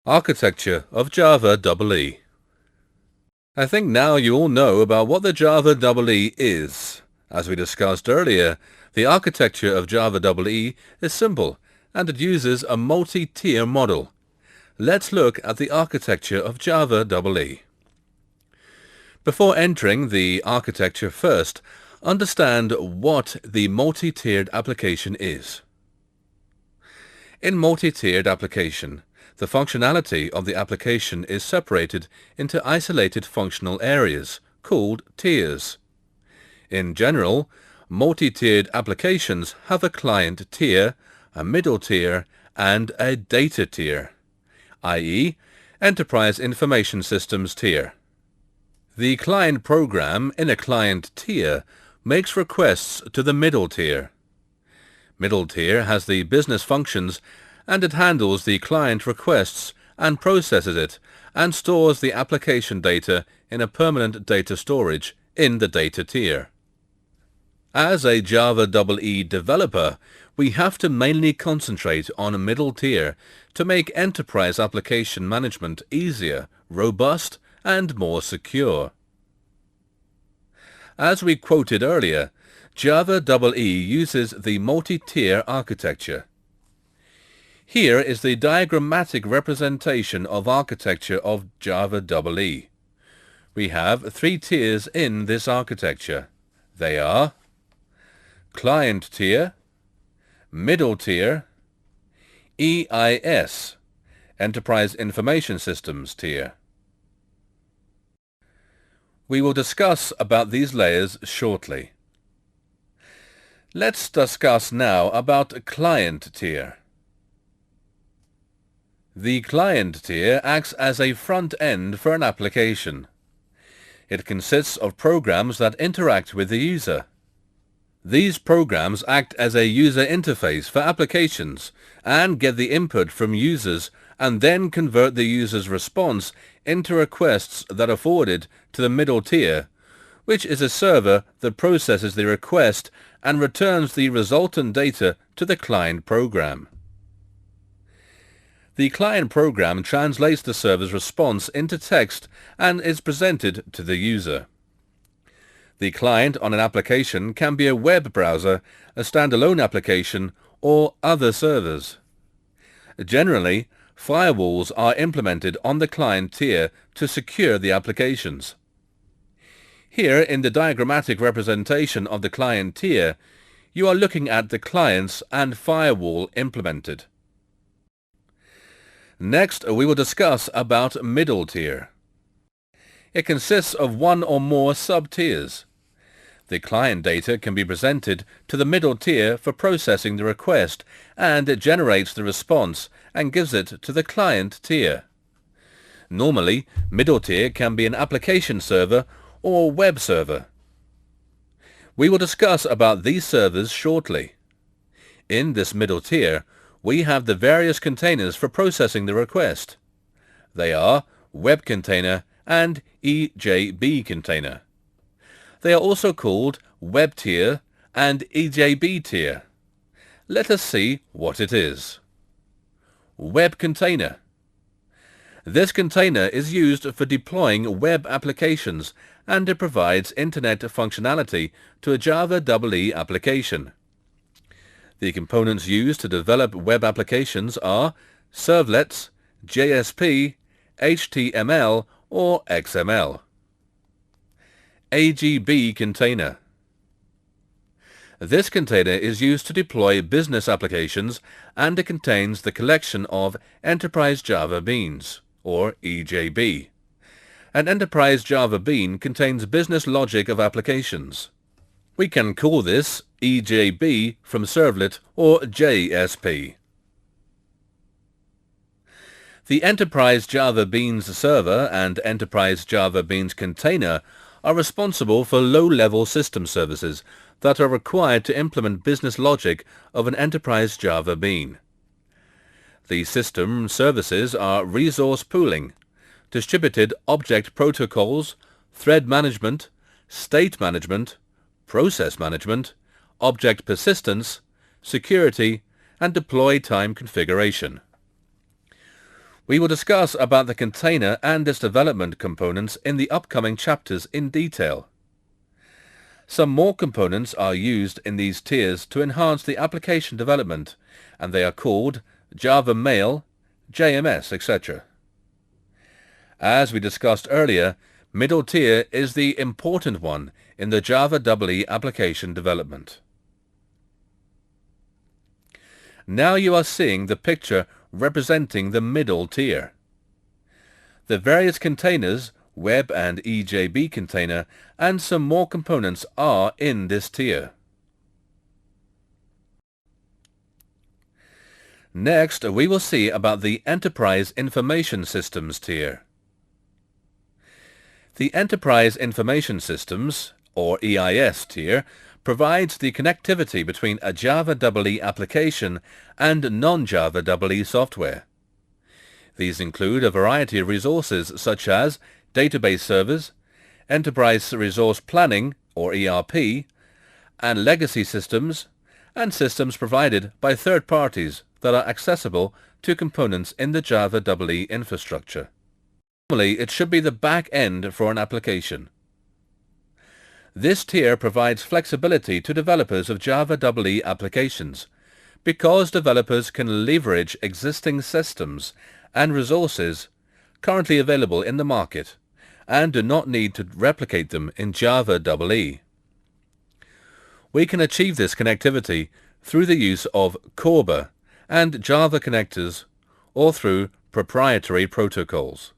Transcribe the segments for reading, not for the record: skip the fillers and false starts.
Architecture of Java.EE. I think now you all know about what the Java.EE is. As we discussed earlier, the architecture of Java.EE is simple and it uses a multi-tier model. Let's look at the architecture of Java.EE. Before entering the architecture first, understand what the multi-tiered application is. In multi-tiered application, the functionality of the application is separated into isolated functional areas, called tiers. In general, multi-tiered applications have a client tier, a middle tier, and a data tier, i.e., Enterprise Information Systems tier. The client program in a client tier makes requests to the middle tier. Middle tier has the business functions and it handles the client requests and processes it and stores the application data in a permanent data storage in the data tier. As a Java.EE developer, we have to mainly concentrate on a middle tier to make enterprise application management easier, robust, and more secure. As we quoted earlier, Java.EE uses the multi-tier architecture. Here is the diagrammatic representation of architecture of Java.EE. We have 3 tiers in this architecture. They are client tier, middle tier, EIS, Enterprise Information Systems tier. We will discuss about these layers shortly. Let's discuss now about client tier. The client tier acts as a front end for an application. It consists of programs that interact with the user. These programs act as a user interface for applications and get the input from users and then convert the user's response into requests that are forwarded to the middle tier, which is a server that processes the request and returns the resultant data to the client program. The client program translates the server's response into text and is presented to the user. The client on an application can be a web browser, a standalone application, or other servers. Generally, firewalls are implemented on the client tier to secure the applications. Here in the diagrammatic representation of the client tier, you are looking at the clients and firewall implemented. Next, we will discuss about middle tier. It consists of 1 or more sub-tiers. The client data can be presented to the middle tier for processing the request, and it generates the response and gives it to the client tier. Normally, middle tier can be an application server or web server. We will discuss about these servers shortly. In this middle tier, we have the various containers for processing the request. They are web container and EJB container. They are also called web tier and EJB tier. Let us see what it is. Web container. This container is used for deploying web applications and it provides internet functionality to a Java.EE application. The components used to develop web applications are servlets, JSP, HTML, or XML. AJB container. This container is used to deploy business applications and it contains the collection of Enterprise Java Beans, or EJB. An Enterprise Java Bean contains business logic of applications. We can call this EJB from Servlet or JSP. The Enterprise Java Beans server and Enterprise Java Beans container are responsible for low-level system services that are required to implement business logic of an Enterprise Java Bean. The system services are resource pooling, distributed object protocols, thread management, state management, process management, object persistence, security, and deploy time configuration. We will discuss about the container and its development components in the upcoming chapters in detail. Some more components are used in these tiers to enhance the application development, and they are called Java Mail, JMS, etc. As we discussed earlier, middle tier is the important one in the Java.EE application development. Now you are seeing the picture representing the middle tier. The various containers, web and EJB container, and some more components are in this tier. Next, we will see about the Enterprise Information Systems tier. The Enterprise Information Systems, or EIS tier, provides the connectivity between a Java.EE application and non-Java.EE software. These include a variety of resources such as database servers, enterprise resource planning, or ERP, and legacy systems, and systems provided by third parties that are accessible to components in the Java.EE infrastructure. Normally, it should be the back end for an application. This tier provides flexibility to developers of Java.EE applications because developers can leverage existing systems and resources currently available in the market and do not need to replicate them in Java.EE. We can achieve this connectivity through the use of Corba and Java connectors or through proprietary protocols.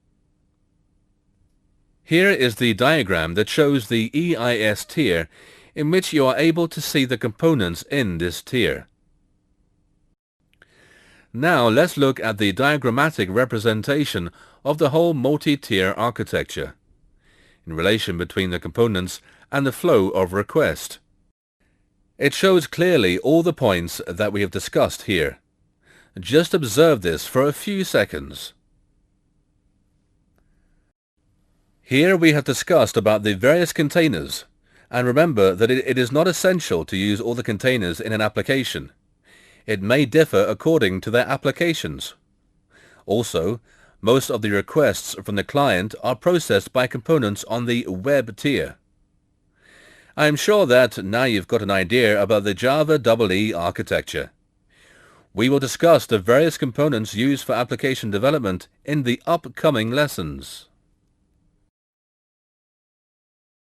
Here is the diagram that shows the EIS tier in which you are able to see the components in this tier. Now let's look at the diagrammatic representation of the whole multi-tier architecture in relation between the components and the flow of request. It shows clearly all the points that we have discussed here. Just observe this for a few seconds. Here we have discussed about the various containers, and remember that it is not essential to use all the containers in an application. It may differ according to their applications. Also, most of the requests from the client are processed by components on the web tier. I am sure that now you've got an idea about the Java.EE architecture. We will discuss the various components used for application development in the upcoming lessons.